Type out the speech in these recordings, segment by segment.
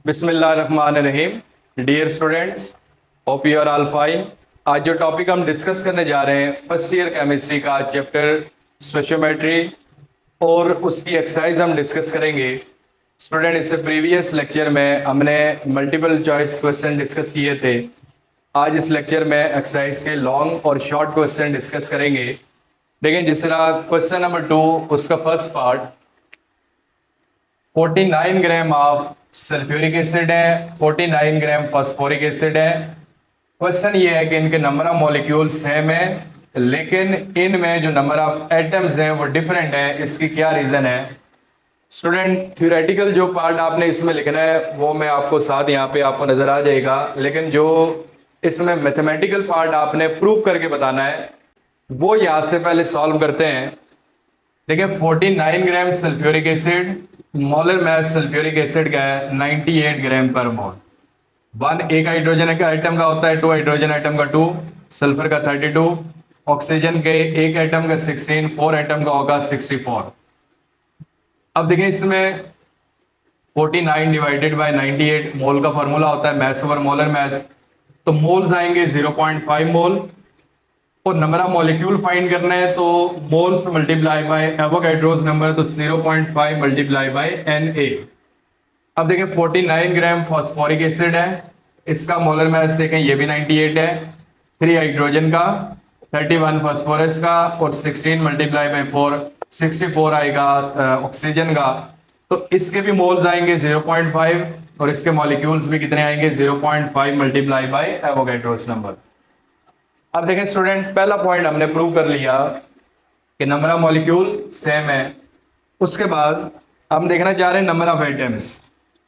बिस्मिल्लाहिर्रहमानिर्रहीम। Dear students, hope you are all fine. आज जो टॉपिक हम डिस्कस करने जा रहे हैं फर्स्ट ईयर केमिस्ट्री का चैप्टर स्टोइचियोमेट्री और उसकी एक्सरसाइज हम डिस्कस करेंगे। स्टूडेंट, इससे प्रीवियस लेक्चर में हमने मल्टीपल चॉइस क्वेश्चन डिस्कस किए थे। आज इस लेक्चर में एक्सरसाइज के लॉन्ग और शॉर्ट क्वेश्चन डिस्कस करेंगे। देखें, जिस तरह क्वेश्चन नंबर 2 उसका first part 49 gram of sulphuric acid है, 49 ग्राम फॉस्फोरिक एसिड है। क्वेश्चन ये है कि इनके नंबर ऑफ मॉलिक्यूल सेम है, लेकिन इनमें जो नंबर ऑफ एटम्स हैं वो डिफरेंट है। इसकी क्या रीजन है? स्टूडेंट, थ्योरेटिकल जो पार्ट आपने इसमें लिखना है वो मैं आपको साथ यहाँ पे आपको नजर आ जाएगा, लेकिन जो इसमें मैथमेटिकल पार्ट आपने प्रूव करके बताना है वो यहाँ से पहले सॉल्व करते हैं। देखिए, 49 gram sulphuric acid, molar mass sulphuric acid का है 98 ग्राम पर मोल। वन एक हाइड्रोजन का आइटम का होता है, 2 हाइड्रोजन आइटम का 2, सल्फर का 32, ऑक्सीजन के एक आइटम का 16, 4 आइटम का होगा 64। अब देखिए, इसमें 49 डिवाइडेड बाय 98 मोल का फॉर्मूला होता है मास ओवर मोलर मास, तो मोल्स आएंगे 0.5 मोल और नंबर ऑफ मॉलिक्यूल फाइंड करना है तो moles multiply by Avogadro's number, तो 0.5 मल्टीप्लाई बाय Na। अब देखें, 49 ग्राम फॉस्फोरिक एसिड है, इसका मोलर मास देखें ये भी 98 है, 3 हाइड्रोजन का, 31 फास्फोरस का और 16 मल्टीप्लाई बाय 4 64 आएगा ऑक्सीजन का। तो इसके भी मोल्स आएंगे 0.5 और इसके मॉलिक्यूल्स भी कितने आएंगे 0.5 मल्टीप्लाई बाय एवोगैड्रोस नंबर। अब देखें स्टूडेंट, पहला पॉइंट हमने प्रूव कर लिया कि नंबर ऑफ मॉलिक्यूल सेम है। उसके बाद हम देखना चाह रहे हैं number of atoms.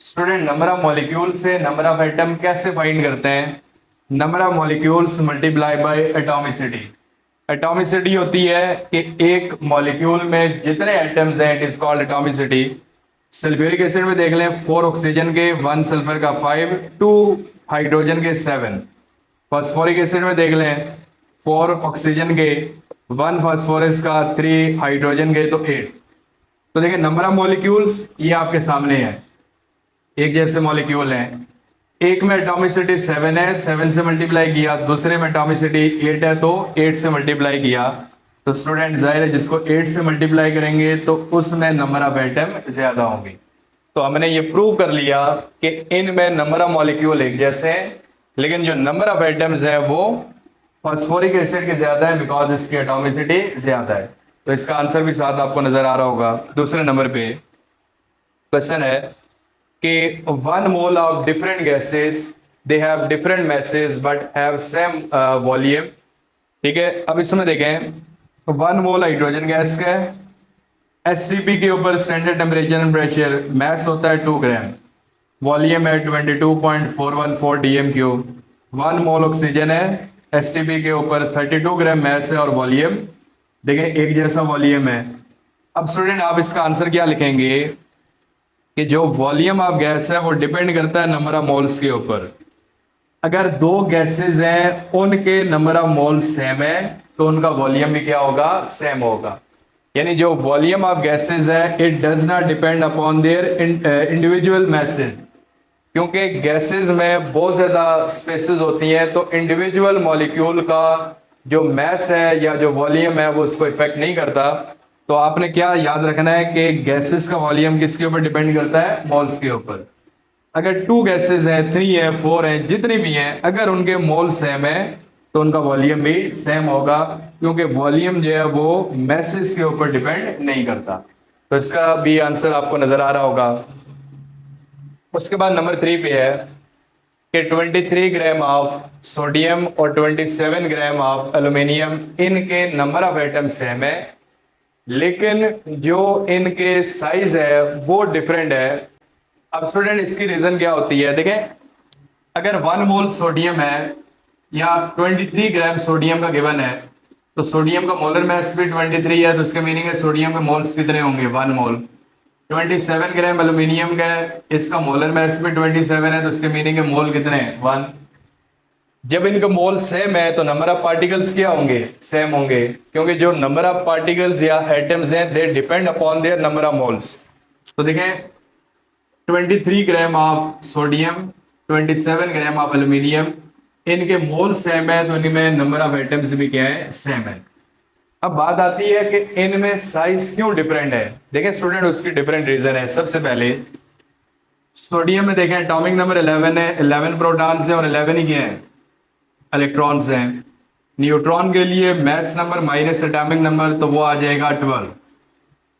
Student, number of molecule से नंबर ऑफ एटम कैसे फाइंड करते हैं? Number of molecules multiply by atomicity. Atomicity होती है कि एक मॉलिक्यूल में जितने एटम्स हैं, it is called atomicity. Sulphuric acid में देख लें, 4 ऑक्सीजन के, 1 सल्फर का 5, 2 हाइड्रोजन के 7। फास्फोरिक एसिड में देख लें, 4 ऑक्सीजन के, 1 फास्फोरस का, 3 हाइड्रोजन के, तो 8। तो देखिए, नंबर ऑफ मॉलिक्यूल्स ये आपके सामने है, एक जैसे मॉलिक्यूल हैं। एक में एटॉमिसिटी 7 है, 7 से मल्टीप्लाई किया, दूसरे में एटॉमिसिटी 8 है तो 8 से मल्टीप्लाई किया। तो स्टूडेंट, जाहिर है जिसको 8 से मल्टीप्लाई करेंगे तो उसमें नंबर ऑफ एटम ज्यादा होंगे। तो हमने ये प्रूव कर लिया कि इनमें नंबर ऑफ मॉलिक्यूल एक जैसे हैं, लेकिन जो नंबर ऑफ एटम्स है वो फास्फोरिक एसिड के ज्यादा है, बिकॉज इसकी एटॉमिसिटी ज्यादा है। तो इसका आंसर भी साथ आपको नजर आ रहा होगा। दूसरे नंबर पे क्वेश्चन है कि 1 mole of different gases, they have different masses but have same volume. ठीक है, अब इसमें देखें, 1 मोल हाइड्रोजन गैस का है, एसटीपी के ऊपर स्टैंडर्ड टेम्परेचर एंड प्रेशर, मास होता है 2 ग्राम, वॉल्यूम है 22.414 dm³। 1 मोल ऑक्सीजन है, एसटीपी के ऊपर 32 ग्राम मास है और वॉल्यूम देखें एक जैसा वॉल्यूम है। अब स्टूडेंट, आप इसका आंसर क्या लिखेंगे कि जो वॉल्यूम ऑफ गैस है वो डिपेंड करता है नंबर ऑफ मोल्स के ऊपर। अगर 2 गैसेस हैं उनके नंबर ऑफ मोल्स सेम है तो उनका वॉल्यूम भी क्या होगा? सेम होगा। यानी जो वॉल्यूम ऑफ गैसेस है it does not depend upon their individual message, क्योंकि गैसेस में बहुत ज्यादा स्पेसेस होती हैं तो इंडिविजुअल मॉलिक्यूल का जो मैस है या जो वॉल्यूम है वो उसको इफेक्ट नहीं करता। तो आपने क्या याद रखना है कि गैसेस का वॉल्यूम किसके ऊपर डिपेंड करता है? मोल्स के ऊपर। अगर 2 गैसेस हैं, 3 है, 4 है, जितनी भी हैं, अगर उनके मोल सेम है तो उनका वॉल्यूम भी सेम होगा, क्योंकि वॉल्यूम जो है वो मैसेज के ऊपर डिपेंड नहीं करता। तो इसका भी आंसर आपको नजर आ रहा होगा। उसके बाद नंबर 3 पे है कि 23 ग्राम ऑफ सोडियम और 27 ग्राम ऑफ एल्यूमिनियम, इनके नंबर ऑफ एटम सेम है, लेकिन जो इनके साइज है वो डिफरेंट है। अब स्टूडेंट, इसकी रीजन क्या होती है? देखें, अगर 1 मोल सोडियम है या 23 ग्राम सोडियम का गिवन है तो सोडियम का मोलर मास भी 23 है, तो इसका मीनिंग है सोडियम के मोल्स कितने होंगे? 1 मोल। 27 ग्राम एल्यूमिनियम का है, इसका मोलर मास भी 27 है, तो इसके मीनिंग है मोल कितने हैं? 1। जब इनका मोल सेम है तो नंबर ऑफ पार्टिकल्स क्या होंगे? सेम होंगे, क्योंकि जो नंबर ऑफ पार्टिकल्स या एटम्स हैं they depend upon their number of moles. तो देखें, 23 gram of sodium, 27 gram of aluminium. इनके मोल सेम है तो इनमें नंबर ऑफ एटम्स भी क्या है, सेम है। अब बात आती है कि इनमें साइज क्यों डिफरेंट है। देखें स्टूडेंट, उसकी डिफरेंट रीजन है। सबसे पहले सोडियम में देखें एटॉमिक नंबर 11 है, 11 प्रोटॉन्स हैं और 11 ही क्या है, इलेक्ट्रॉन्स हैं। न्यूट्रॉन के लिए mass number minus atomic number, तो वो आ जाएगा 12।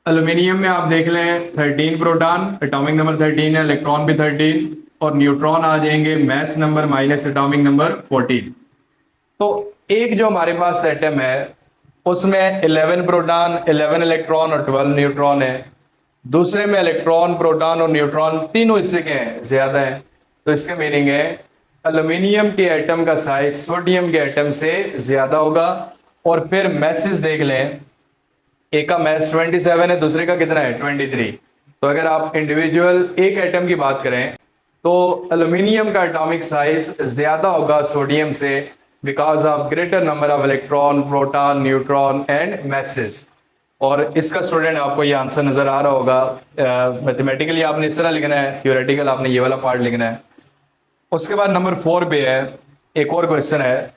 एल्यूमिनियम में आप देख लें 13 प्रोटॉन, एटॉमिक नंबर 13 है, इलेक्ट्रॉन भी 13, और न्यूट्रॉन आ जाएंगे mass number minus atomic number 14। तो एक जो हमारे पास एटम है उसमें 11 प्रोटॉन, 11 इलेक्ट्रॉन और 12 न्यूट्रॉन है। दूसरे में इलेक्ट्रॉन, प्रोटॉन और न्यूट्रॉन तीनों इससे क्या है, ज्यादा है। तो इसका मीनिंग है एल्यूमिनियम के एटम का साइज सोडियम के एटम से ज्यादा होगा। और फिर मैसेज देख लें, एक का मैस 27 है, दूसरे का कितना है, 23। तो अगर आप इंडिविजुअल एक एटम की बात करें तो एल्यूमिनियम का एटॉमिक साइज ज्यादा होगा सोडियम से, because of greater number of electron, proton, neutron and message. और इसका स्टूडेंट आपको ये आंसर नजर आ रहा होगा। मैथमेटिकली आपने इस तरह लिखना है, थियोरेटिकल आपने ये वाला पार्ट लिखना है। उसके बाद नंबर 4 पे है एक और क्वेश्चन है,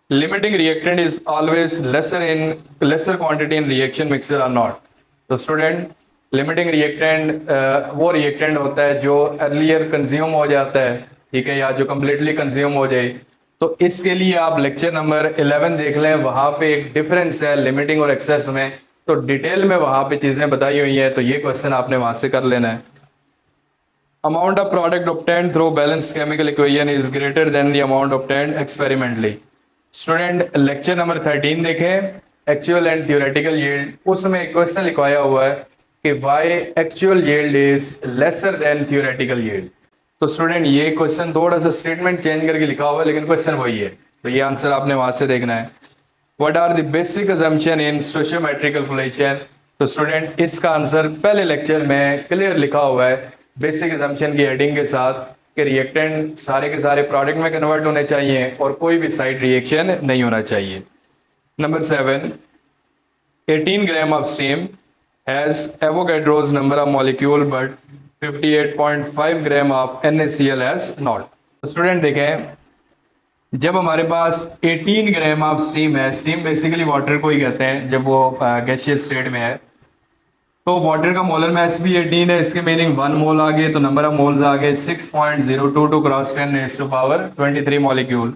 limiting reactant is always lesser quantity in reaction mixer or not. तो स्टूडेंट, लिमिटिंग रिएक्टेंट वो रिएक्टेंट होता है जो अर्लियर कंज्यूम हो जाता है, ठीक है, या जो कंप्लीटली कंज्यूम हो जाए। तो इसके लिए आप लेक्चर नंबर 11 देख लें, वहां पे एक डिफरेंस है लिमिटिंग और एक्सेस में, तो डिटेल में वहां पे चीजें बताई हुई है। तो ये क्वेश्चन आपने वहां से कर लेना है। Amount of product obtained through balance chemical equation is greater than the amount obtained experimentally. Student, lecture number 13 देखें, एक्चुअल एंड थियोरेटिकल यील्ड। उसमें एक क्वेश्चन लिखवाया हुआ है कि why actual yield is lesser than theoretical yield. तो student, ये question थोड़ा सा स्टेटमेंट चेंज करके लिखा हुआ है, लेकिन क्वेश्चन वही है। तो ये आंसर आपने वहां से देखना है। What are the basic assumption in stoichiometric calculation. तो स्टूडेंट, इसका आंसर पहले लेक्चर में क्लियर लिखा हुआ है बेसिक अजम्पशन की हेडिंग के साथ कि रिएक्टेंट सारे के सारे प्रोडक्ट में कन्वर्ट होने चाहिए और कोई भी साइड रिएक्शन नहीं होना चाहिए। Number 7, 18 gram of steam has Avogadro's number of molecule but 58.5 gram of NaCl has not. Student देखें, जब हमारे पास 18 ग्राम ऑफ स्टीम है, स्टीम बेसिकली वाटर को ही कहते हैं जब वो गैसियस स्टेट में है, तो वाटर का मोलर मास भी 18 है। इसके मीनिंग 1 मोल आ गए, तो नंबर ऑफ मोल्स आ गए 6.022 क्रॉस 10⁻³ मॉलिक्यूल।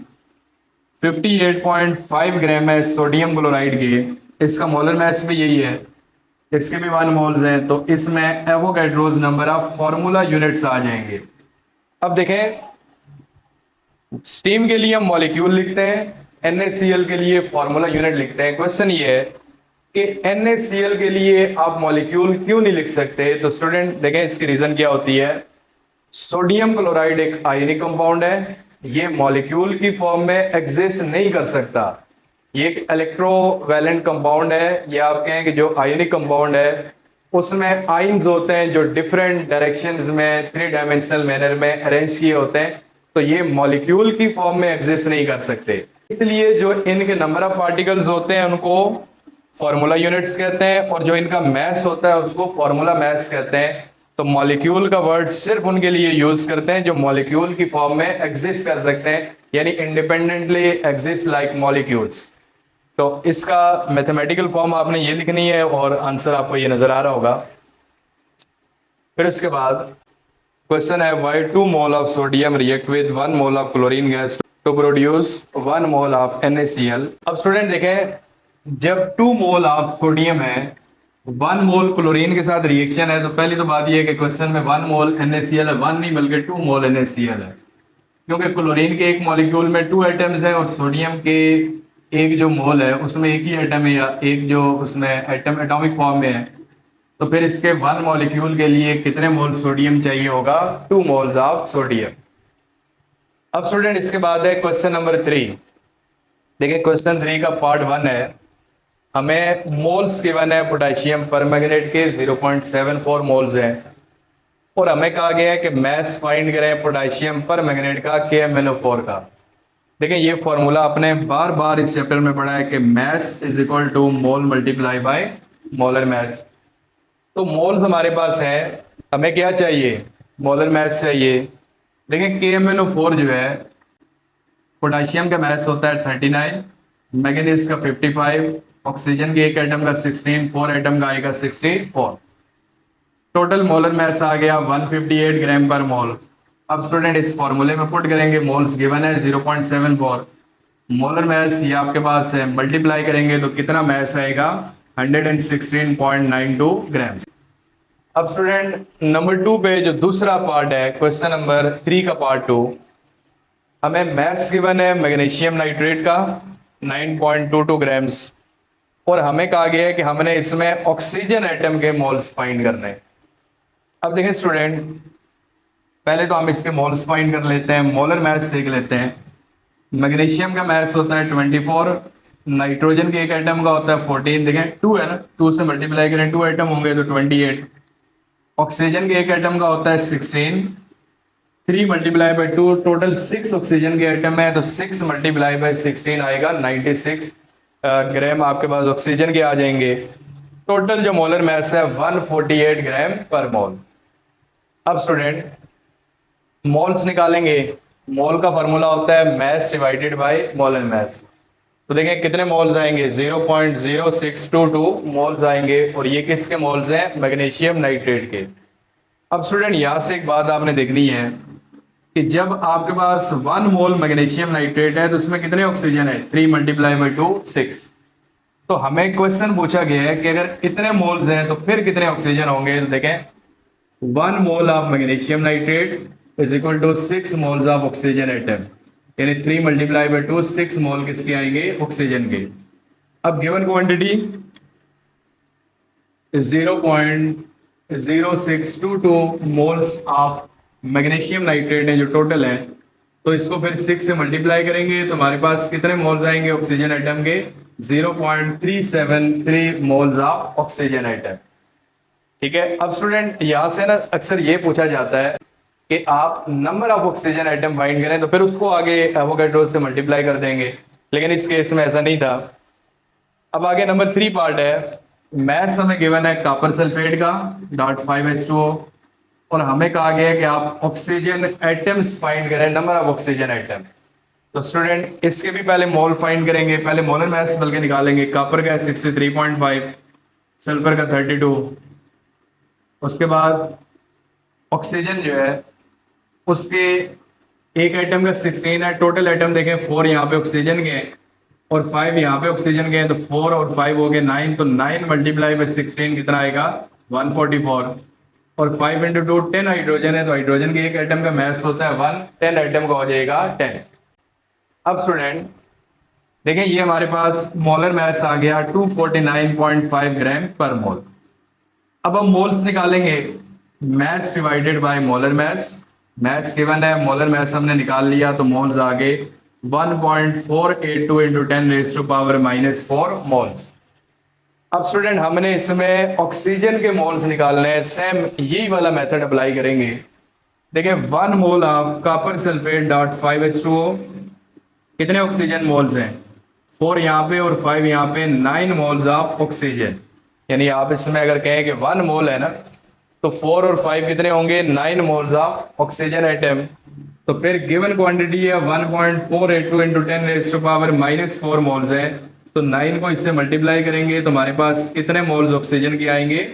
58.5 ग्राम है सोडियम क्लोराइड के, इसका मोलर मास भी यही है, इसके भी 1 मोल्स हैं। तो इसमें Avogadro's number of formula units आ जाएंगे। अब देखें, स्टीम के लिए हम मॉलिक्यूल लिखते हैं, NaCl के लिए फार्मूला यूनिट लिखते हैं। क्वेश्चन ये है कि NaCl के लिए आप मॉलिक्यूल क्यों नहीं लिख सकते। तो स्टूडेंट देखें, इसकी रीजन क्या होती है। सोडियम क्लोराइड एक आयनिक कंपाउंड है, ये मॉलिक्यूल की फॉर्म में एग्जिस्ट नहीं कर सकता। ये एक इलेक्ट्रोवैलेंट कंपाउंड है, या आप कहें कि जो आयनिक कंपाउंड है उसमें आयन्स होते हैं जो डिफरेंट डायरेक्शंस में 3 डायमेंशनल मैनर में अरेंज किए होते हैं, तो ये मॉलिक्यूल की फॉर्म में एग्जिस्ट नहीं कर सकते। इसलिए जो इनके नंबर ऑफ पार्टिकल्स होते हैं उनको फार्मूला यूनिट्स कहते हैं, और जो इनका मास होता है उसको फार्मूला मास कहते हैं। तो मॉलिक्यूल का वर्ड सिर्फ उनके लिए यूज करते हैं जो मॉलिक्यूल की फॉर्म में एग्जिस्ट कर सकते हैं, यानी इंडिपेंडेंटली एग्जिस्ट लाइक मॉलिक्यूल्स। तो इसका मैथमेटिकल फॉर्म आपने ये लिखनी है और आंसर आपको ये नजर आ रहा होगा। फिर उसके बाद क्वेश्चन है, why 2 mole of sodium react with 1 mole of chlorine gas to produce 1 mole of NaCl। अब स्टूडेंट देखें, जब 2 मोल ऑफ सोडियम है, 1 मोल क्लोरीन के साथ रिएक्शन है, तो पहली तो बात यह है कि क्वेश्चन में 1 मोल NaCl है, 1 नहीं बल्कि 2 मोल NaCl है, क्योंकि क्लोरीन के एक मॉलिक्यूल में 2 एटम्स हैं और सोडियम के एक जो मोल है उसमें एक ही एटम है, या एक जो उसमें एटम एटॉमिक फॉर्म में है। तो फिर इसके 1 मॉलिक्यूल के लिए कितने मोल सोडियम चाहिए होगा, 2 मोल्स ऑफ सोडियम। अब स्टूडेंट, इसके बाद है क्वेश्चन नंबर 3। देखिए, क्वेश्चन 3 का पार्ट 1 है, हमें मोल्स गिवन है पोटेशियम परमैंगनेट के 0.74 मोल्स हैं, और हमें कहा गया है कि मैस फाइंड करें पोटेशियम परमैंगनेट का KMnO4 का। देखिए, ये फॉर्मूला आपने बार बार इस चैप्टर में पढ़ा है कि mass is equal to mole multiply by molar mass. तो मोल्स हमारे पास है, हमें क्या चाहिए, मोलर मास चाहिए। देखिए KMnO4 जो है, पोटाशियम का मास होता है 39, मैंगनीज का 55, ऑक्सीजन के एक एटम का 16, 4 एटम का आएगा 64। टोटल मोलर मास आ गया 158 ग्राम पर मोल। अब स्टूडेंट इस फॉर्मूले में पुट करेंगे, मोल्स गिवन है 0.74, मोलर मास ये आपके पास है, मल्टीप्लाई करेंगे तो कितना मास आएगा 116.92 ग्राम। अब स्टूडेंट नंबर 2 पे जो दूसरा पार्ट है, क्वेश्चन नंबर 3 का पार्ट 2, हमें मास गिवन है मैग्नीशियम नाइट्रेट का 9.22 ग्राम्स, और हमें कहा गया है कि हमने इसमें ऑक्सीजन एटम के मोल्स फाइंड करने हैं। अब देखिए स्टूडेंट, पहले तो हम इसके मोल्स फाइंड कर लेते हैं, मोलर मास देख लेते हैं। मैग्नीशियम का मास होता है 24, नाइट्रोजन के एक एटम का होता है 14, देखें 2 है ना, 2 से मल्टीप्लाई करें 2 एटम होंगे तो 28। ऑक्सीजन के एक एटम का होता है 16, 3 मल्टीप्लाई बाई 2, टोटल 6 ऑक्सीजन के एटम है तो 6 मल्टीप्लाई बाई 16 आएगा 96 ग्राम आपके पास ऑक्सीजन के आ जाएंगे। टोटल जो मोलर मास है 148 ग्राम पर मोल। अब स्टूडेंट मोल्स निकालेंगे, मोल का फॉर्मूला होता है मास डिवाइडेड बाय मोलर मास। तो देखें कितने मोल्स आएंगे, 0.0622 मोल्स आएंगे, और ये किसके मोल्स हैं, मैग्नीशियम नाइट्रेट के। अब स्टूडेंट यहां से एक बात आपने देखनी है कि जब आपके पास 1 मोल मैग्नीशियम नाइट्रेट है तो उसमें कितने ऑक्सीजन है, 3 मल्टीप्लाई बाई 2 6। तो हमें क्वेश्चन पूछा गया है कि अगर इतने मोल्स हैं तो फिर कितने ऑक्सीजन होंगे। तो देखें 1 mole of magnesium nitrate is equal to 6 moles of oxygen atom, यानी 3 मल्टीप्लाई बाई 2 6 मोल किसके आएंगे, ऑक्सीजन के। अब given quantity 0.0622 moles of magnesium nitrate है जो टोटल है, तो इसको फिर 6 से मल्टीप्लाई करेंगे तो हमारे पास कितने मोल्स आएंगे ऑक्सीजन एटम के, 0.373 मोल्स ऑफ ऑक्सीजन एटम। ठीक है। अब स्टूडेंट यहां से ना अक्सर ये पूछा जाता है कि आप number of oxygen atom find करें तो फिर उसको आगे एवोगैड्रो से मल्टीप्लाई कर देंगे, लेकिन इस केस में ऐसा नहीं था। अब आगे नंबर 3 पार्ट है, मैथ्स हमें गिवन है कॉपर सल्फेट का .5H2O, और हमें कहा गया है कि आप ऑक्सीजन एटम्स फाइंड करें, नंबर ऑफ ऑक्सीजन एटम। तो स्टूडेंट इसके भी पहले मोल फाइंड करेंगे, पहले मोलर मास बल्कि निकालेंगे। कॉपर का है 63.5, सल्फर का 32, उसके बाद ऑक्सीजन जो है उसके एक एटम का 16 है, टोटल एटम देखें 4 यहाँ पे ऑक्सीजन के हैं और 5 यहाँ पे ऑक्सीजन के हैं, तो 4 और 5 हो गए 9, तो 9 मल्टीप्लाई बाई 16 कितना आएगा 144, और 5 इंटू 2 10 हाइड्रोजन है, तो हाइड्रोजन के एक एटम का मास होता है 1, 10 एटम का हो जाएगा 10। अब स्टूडेंट देखें ये हमारे पास मोलर मास आ गया 249.5 ग्राम पर मोल। अब हम मोल्स निकालेंगे, mass divided by molar mass, mass given है, मोलर मास हमने निकाल लिया तो मोल्स आ गए 1.482 into 10 raise to power -4 moles. अब स्टूडेंट हमने इसमें ऑक्सीजन के मोल्स निकालने हैं, सेम यही वाला मेथड अप्लाई करेंगे। देखिए 1 mole of copper sulphate .5H2O, कितने ऑक्सीजन मोल्स हैं 4 यहाँ पे और 5 यहाँ पे, 9 मोल्स ऑफ ऑक्सीजन। यानी आप इसमें अगर कहें कि 1 मोल है ना तो 4 और 5 कितने होंगे 9 मोल्स ऑफ ऑक्सीजन एटम। तो फिर गिवन क्वांटिटी है 1.482 into 10 raise to power -4 moles है, तो 9 को इससे मल्टीप्लाई करेंगे तो हमारे पास कितने मोल्स ऑक्सीजन के आएंगे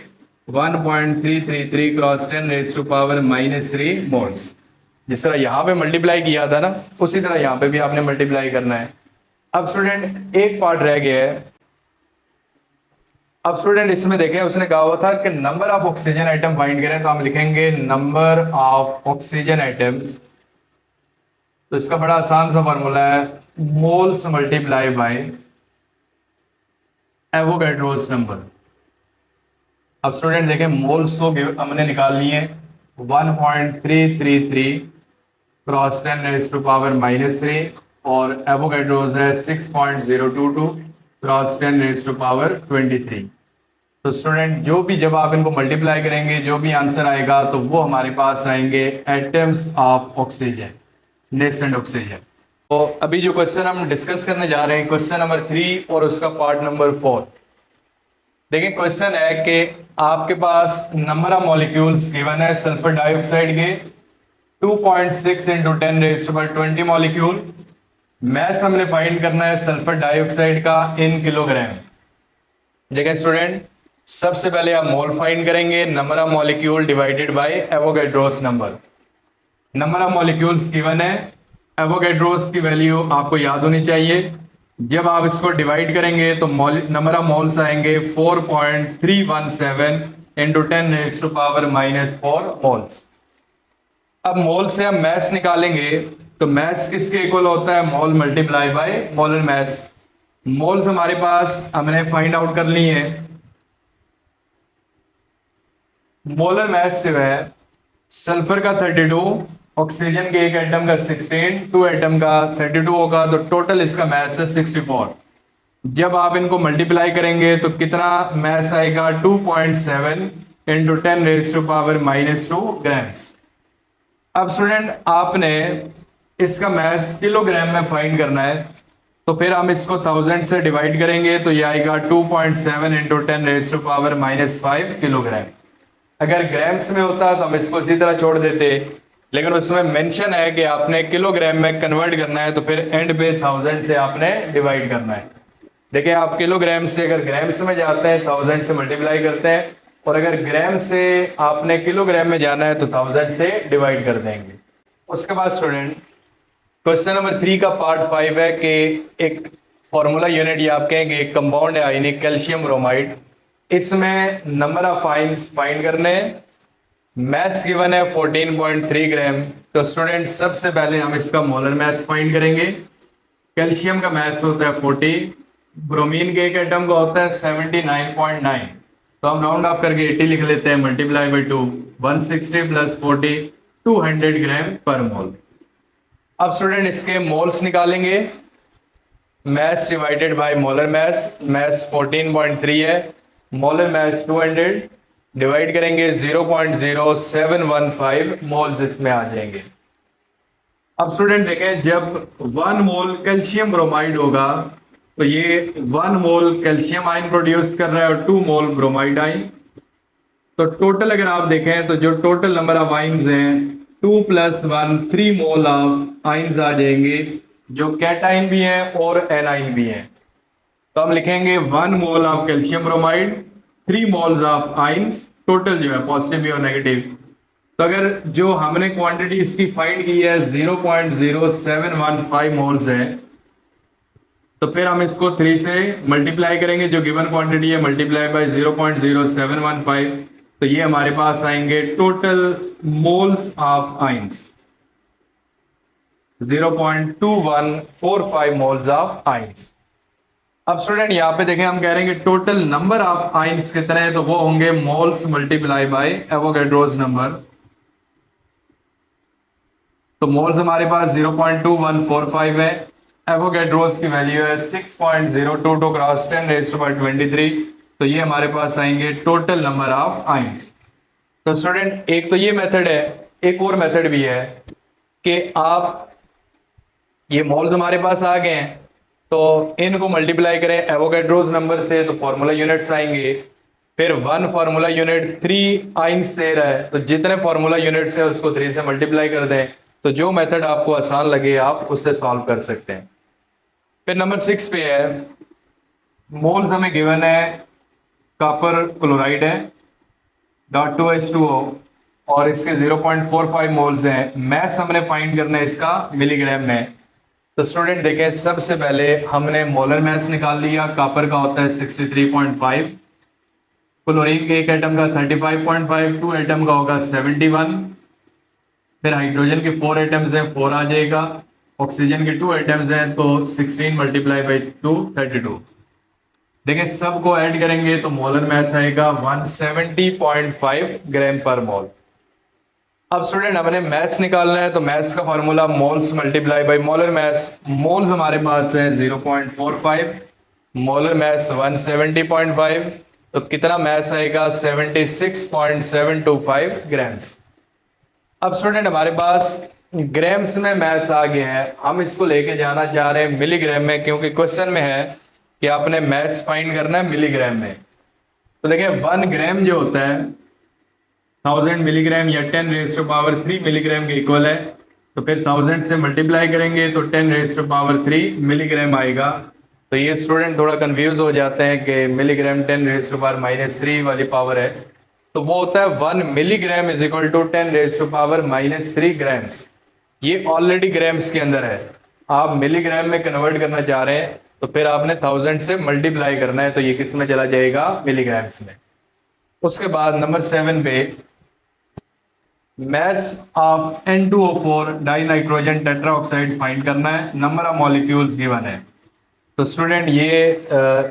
1.333 cross 10 raise to power -3 moles. जिस तरह यहाँ पे मल्टीप्लाई किया था ना उसी तरह यहाँ पे भी आपने मल्टीप्लाई करना है। अब स्टूडेंट एक पार्ट रह गया है। अब स्टूडेंट इसमें देखें उसने कहा हुआ था कि number of oxygen atom find करें, तो हम लिखेंगे नंबर ऑफ ऑक्सीजन आइटम्स। तो इसका बड़ा आसान सा फॉर्मूला है moles multiply by Avogadro's number. अब स्टूडेंट देखें मोल्स तो हमने निकाल लिए 1.333 क्रॉस 10 रेज़ टू पावर -3 और एवोगैड्रोस है 6.022 क्रॉस 10 रेज़ टू पावर 23। तो स्टूडेंट जो भी जब आप इनको मल्टीप्लाई करेंगे जो भी आंसर आएगा तो वो हमारे पास आएंगे atoms of oxygen, nascent oxygen. तो अभी जो क्वेश्चन हम डिस्कस करने जा रहे हैं क्वेश्चन नंबर 3 और उसका पार्ट नंबर 4। देखिए क्वेश्चन है कि आपके पास नंबर ऑफ मॉलिक्यूल्स गिवन है सल्फर डाइऑक्साइड के 2.6 इंटू 10⁻20 मॉलिक्यूल। मैस हमने फाइंड करना है सल्फर डाइऑक्साइड का इन किलोग्राम। देखिए स्टूडेंट, सबसे पहले आप मोल फाइंड करेंगे, number of molecule divided by Avogadro's number. Number of molecules given है, एवोगैड्रोस की वैल्यू आपको याद होनी चाहिए। जब आप इसको डिवाइड करेंगे तो नंबर ऑफ मोल्स आएंगे 4.317 इंटू 10⁻⁻4 मोल्स। अब मोल से हम मैस निकालेंगे तो मैस किसके इक्वल होता है? Mole multiply by molar mass. Moles हमारे पास हमने फाइंड आउट कर ली है। मोलर मैस जो है सल्फर का 32, ऑक्सीजन के एक एटम का 16, 2 एटम का 32 होगा, तो टोटल इसका मैस है 64। जब आप इनको मल्टीप्लाई करेंगे तो कितना मैस आएगा? 2.7 इंटू 10⁻⁻2 ग्राम्स। अब स्टूडेंट आपने इसका मैस किलोग्राम में फाइंड करना है, तो फिर हम इसको 1000 से डिवाइड करेंगे तो ये आएगा 2.7 इंटू 10⁻⁵ किलोग्राम। अगर ग्राम्स में होता तो हम इसको इसी तरह छोड़ देते, लेकिन उसमें मेंशन है कि आपने किलोग्राम में कन्वर्ट करना है, तो फिर एंड पे 1000 से आपने डिवाइड करना है। देखिए आप किलोग्राम से अगर ग्राम्स में जाते हैं 1000 से मल्टीप्लाई करते हैं, और अगर ग्राम से आपने किलोग्राम में जाना है तो 1000 से डिवाइड कर देंगे। उसके बाद स्टूडेंट क्वेश्चन नंबर 3 का पार्ट 5 है कि एक फॉर्मूला यूनिट ये आप कहेंगे एक कंपाउंड है आयनिक कैल्शियम ब्रोमाइड, इसमें नंबर ऑफ आयंस फाइंड करने, मैस गिवन है 14.3 ग्राम। तो स्टूडेंट सबसे पहले हम इसका मोलर मैस फाइंड करेंगे। कैल्शियम का मैस होता है 40, ब्रोमीन के एक एटम का होता है 79.9, तो हम राउंड ऑफ करके 80 लिख लेते हैं, multiply by 2, 160 plus 40, 200 gram per मोल। अब स्टूडेंट इसके मोल्स निकालेंगे, mass divided by molar mass. Mass 14.3 है, मोलर मैस 200, डिवाइड करेंगे 0.0715 मोल्स इसमें आ जाएंगे। अब स्टूडेंट देखें, जब 1 मोल कैल्शियम ब्रोमाइड होगा तो ये 1 मोल कैल्शियम आयन प्रोड्यूस कर रहा है और 2 मोल ब्रोमाइड आयन। तो टोटल अगर आप देखें तो जो टोटल नंबर ऑफ आयन्स हैं 2 + 1 3 मोल ऑफ आयन्स आ जाएंगे, जो कैटाइन भी हैं और एनाइन भी हैं। तो हम लिखेंगे 1 mole of calcium bromide, 3 moles of ions, total जो है पॉजिटिव भी और नेगेटिव। तो अगर जो हमने क्वांटिटी इसकी फाइंड की है 0.0715 मोल्स है, तो फिर हम इसको 3 से मल्टीप्लाई करेंगे, जो गिवन क्वांटिटी है मल्टीप्लाई बाय 0.0715, तो ये हमारे पास आएंगे total moles of ions 0.2145 moles of ions. अब स्टूडेंट यहां पे देखें, हम कह रहे हैं कि टोटल नंबर ऑफ आयंस कितने हैं, तो वो होंगे moles multiply by Avogadro's number. तो मोल्स हमारे पास 0.2145 है, एवोगैड्रोस की वैल्यू है 6.022 क्रॉस 10⁻23, तो ये हमारे पास आएंगे टोटल नंबर ऑफ आयंस। तो स्टूडेंट एक तो ये मेथड है, एक और मेथड भी है कि आप ये मोल्स हमारे पास आ गए हैं, तो इनको मल्टीप्लाई करें एवोगैड्रोस नंबर से, तो फॉर्मूला यूनिट्स आएंगे। फिर 1 फॉर्मूला यूनिट 3 आयंस दे रहा है, तो जितने फॉर्मूला यूनिट्स है उसको 3 से मल्टीप्लाई कर दें। तो जो मेथड आपको आसान लगे आप उससे सॉल्व कर सकते हैं। फिर नंबर 6 पे है, मोल्स हमें गिवन है कॉपर क्लोराइड है .2H2O और इसके 0.45 मोल्स हैं। मैस हमने फाइंड करना है इसका मिलीग्राम में। तो स्टूडेंट देखें, सबसे पहले हमने मोलर मैस निकाल लिया, कॉपर का होता है 63.5, क्लोरीन के एक एटम का 35.5, 2 एटम का होगा 71, फिर हाइड्रोजन के 4 एटम्स हैं 4 आ जाएगा, ऑक्सीजन के 2 एटम्स हैं तो 16 मल्टीप्लाई बाई 2 32। देखिए सबको ऐड करेंगे तो मोलर मैस आएगा 170.5 ग्राम पर मोल। अब स्टूडेंट हमने मैस निकालना है, तो मैस का formula moles multiply by molar mass. Moles हमारे पास है 0.45, मोलर मैस 170.5, तो कितना मैस आएगा 76.725 ग्राम्स। अब स्टूडेंट हमारे पास ग्राम्स में मैस आ गया है, हम इसको लेके जाना चाह रहे हैं मिलीग्राम में, क्योंकि क्वेश्चन में है कि आपने मैस फाइंड करना है मिलीग्राम में। तो देखिए 1 ग्राम जो होता है 1000 मिलीग्राम या 10⁻³ मिलीग्राम के इक्वल है, तो फिर 1000 से मल्टीप्लाई करेंगे तो 10⁻³ मिलीग्राम आएगा। तो ये स्टूडेंट थोड़ा कंफ्यूज हो जाते हैं कि मिलीग्राम 10⁻³ वाली पावर है, तो वो होता है 1 milligram is equal to 10⁻³ grams. ये ऑलरेडी ग्राम्स के अंदर है, आप मिलीग्राम में कन्वर्ट करना चाह रहे हैं तो फिर आपने 1000 से मल्टीप्लाई करना है, तो ये किस में चला जाएगा, मिलीग्राम्स में। उसके बाद नंबर 7 पे mass of N2O4 die nitrogen tetroxide find करना है, नंबर ऑफ मॉलिक्यूल्स गिवन है। तो स्टूडेंट ये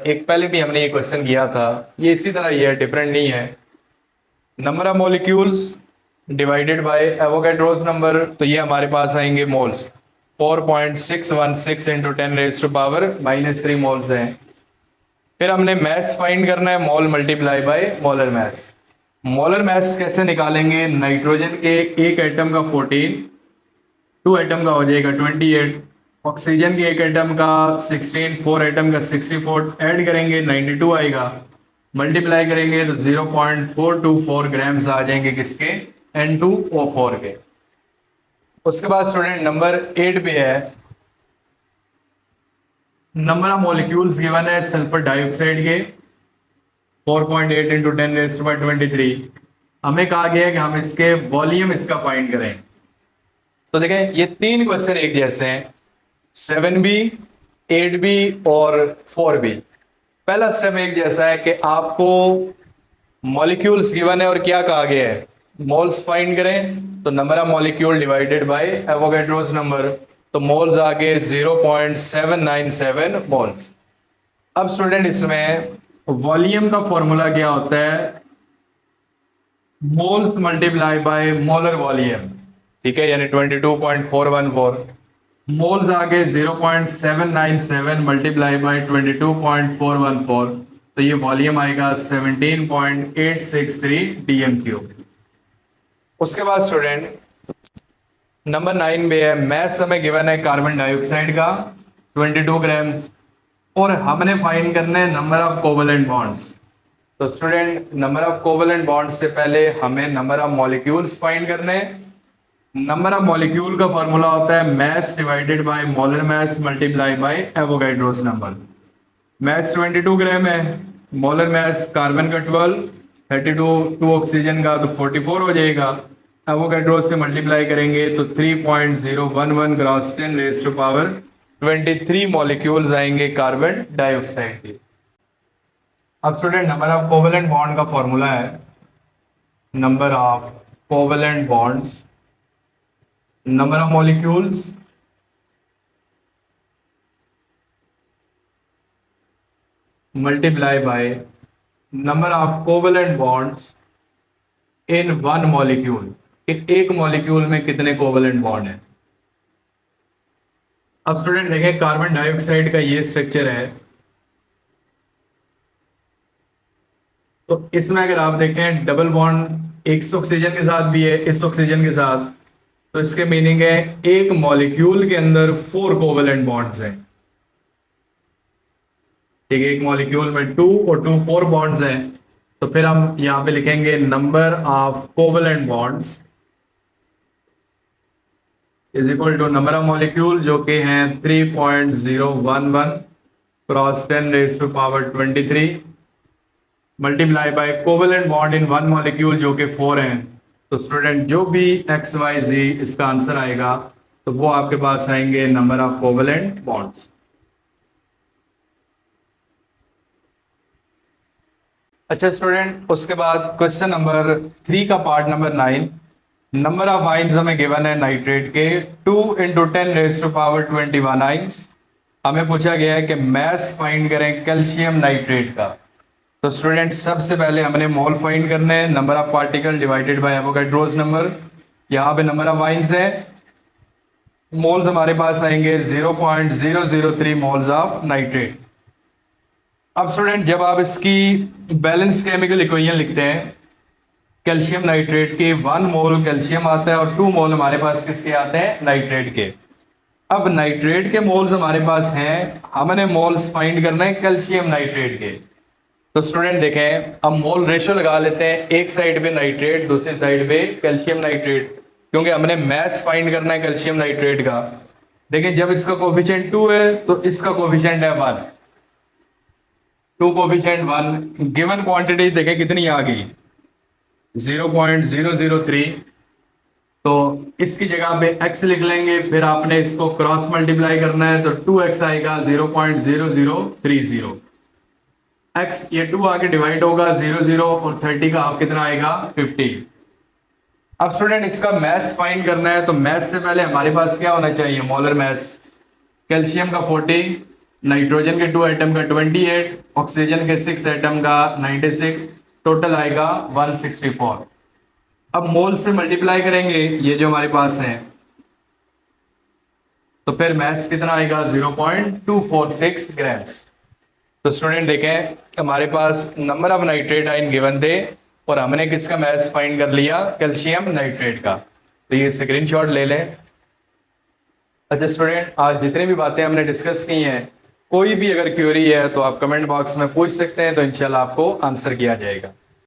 एक पहले भी हमने ये क्वेश्चन किया था, ये इसी तरह ये डिफरेंट नहीं है। Number of molecules divided by Avogadro's number, तो ये हमारे पास आएंगे मोल्स, 4.616 इंटू 10⁻³ मोल्स हैं। फिर हमने मैस फाइंड करना है, mole multiply by molar mass. Molar mass कैसे निकालेंगे, नाइट्रोजन के एक एटम का 14, 2 एटम का हो जाएगा 28, ऑक्सीजन के एक एटम का 16, 4 एटम का 64, ऐड करेंगे 92 आएगा, मल्टीप्लाई करेंगे तो 0.424 ग्राम्स आ जाएंगे किसके, N2O4 के। उसके बाद स्टूडेंट नंबर 8 पे है नंबर ऑफ मॉलिक्यूल्स गिवन है सल्फर डाइऑक्साइड के 4.8 इंटू 10⁻23। हमें कहा गया है कि हम इसके वॉल्यूम इसका फाइंड करें। तो देखें ये 3 क्वेश्चन एक जैसे हैं, 7B, 8B और 4B। पहला स्टेप एक जैसा है कि आपको मॉलिक्यूल्स गिवन है और क्या कहा गया है, मोल्स फाइंड करें, तो number of molecule divided by Avogadro's number, तो मोल्स आ गए 0.797 मोल्स। अब स्टूडेंट इसमें वॉल्यूम का फॉर्मूला क्या होता है, moles multiply by molar volume, ठीक है, यानी 22.414। मोल्स आ गए 0.797 मल्टीप्लाई बाय 22.414, तो ये वॉल्यूम आएगा 17.863 dm³। उसके बाद स्टूडेंट नंबर 9 में है मैस हमें गिवन है कार्बन डाइऑक्साइड का 22 ग्राम्स, और हमने फाइंड करना है नंबर ऑफ कोवेलेंट बॉन्ड्स। तो student number of covalent bonds से पहले हमें नंबर ऑफ मॉलिक्यूल्स फाइंड करने हैं। नंबर ऑफ मॉलिक्यूल का फॉर्मूला होता है mass divided by molar mass multiply by Avogadro's number. Mass 22 gram है, मोलर मैस कार्बन का 12, 32 2 ऑक्सीजन का तो 44 हो जाएगा, एवोगैड्रोस से मल्टीप्लाई करेंगे तो 3.011 क्रॉस 10⁻23 मॉलिक्यूल्स आएंगे कार्बन डाइऑक्साइड के। अब student number of covalent bond का फॉर्मूला है number of covalent bonds, number of molecules multiply by number of covalent bonds in one molecule, एक मॉलिक्यूल में कितने कोवेलेंट बॉन्ड है। अब स्टूडेंट देखें कार्बन डाइऑक्साइड का ये स्ट्रक्चर है, तो इसमें अगर आप देखें डबल बॉन्ड इस ऑक्सीजन के साथ भी है, इस ऑक्सीजन के साथ, तो इसके मीनिंग है एक मॉलिक्यूल के अंदर 4 कोवेलेंट बॉन्ड्स हैं, ठीक है, एक मॉलिक्यूल में 2 और 2 4 बॉन्ड्स हैं। तो फिर हम यहां पे लिखेंगे number of covalent bonds is equal to number of molecule जो कि हैं 3.011 cross 10⁻23 multiply by covalent bond in one molecule जो कि 4 हैं। तो स्टूडेंट जो भी XYZ इसका आंसर आएगा तो वो आपके पास आएंगे नंबर ऑफ कोवेलेंट बॉन्ड्स। अच्छा स्टूडेंट, उसके बाद क्वेश्चन नंबर 3 का part number 9, number of ions हमें गिवन है नाइट्रेट के 2 × 10⁻21 आइंस। हमें पूछा गया है कि मैस फाइंड करें कैल्शियम नाइट्रेट का। तो स्टूडेंट सबसे पहले हमने मोल फाइंड करने हैं, number of particle divided by Avogadro's number. यहाँ पे नंबर ऑफ आइंस है, मोल्स हमारे पास आएंगे 0.003 मोल्स ऑफ नाइट्रेट। अब स्टूडेंट जब आप इसकी बैलेंस केमिकल इक्वेशन लिखते हैं कैल्शियम नाइट्रेट के 1 मोल कैल्शियम आता है और 2 मोल हमारे पास किसके आते हैं, नाइट्रेट के। अब नाइट्रेट के मोल्स हमारे पास हैं, हमने मोल्स फाइंड करना है कैल्शियम नाइट्रेट के। तो स्टूडेंट देखें, अब मोल रेशियो लगा लेते हैं, एक साइड पे नाइट्रेट, दूसरी साइड पे कैल्शियम नाइट्रेट, क्योंकि हमने मैस फाइंड करना है कैल्शियम नाइट्रेट का। देखिए जब इसका कोफिशिएंट 2 है तो इसका कोफिशिएंट है 1, 2 कोफिशिएंट 1। गिवन क्वांटिटी देखें कितनी आ गई, 0.003। तो इसकी जगह पे x लिख लेंगे, फिर आपने इसको क्रॉस मल्टीप्लाई करना है तो 2x आएगा 0.0030। x ये 2 आके डिवाइड होगा 00 और 30 का हाफ कितना आएगा 50। अब स्टूडेंट इसका मैस फाइंड करना है, तो मैस से पहले हमारे पास क्या होना चाहिए, मोलर मैस। कैल्शियम का 40, नाइट्रोजन के 2 एटम का 28, ऑक्सीजन के 6 एटम का 96, टोटल आएगा 164। अब मोल से मल्टीप्लाई करेंगे ये जो हमारे पास है, तो फिर मैस कितना आएगा 0.246 ग्राम्स। तो स्टूडेंट देखें हमारे पास number of nitrate ion given थे और हमने किसका मैस फाइंड कर लिया, कैल्शियम नाइट्रेट का। तो ये स्क्रीनशॉट ले लें। अच्छा स्टूडेंट, आज जितनी भी बातें हमने डिस्कस की हैं, कोई भी अगर क्वेरी है तो आप कमेंट बॉक्स में पूछ सकते हैं, तो इंशाल्लाह आपको आंसर किया जाएगा।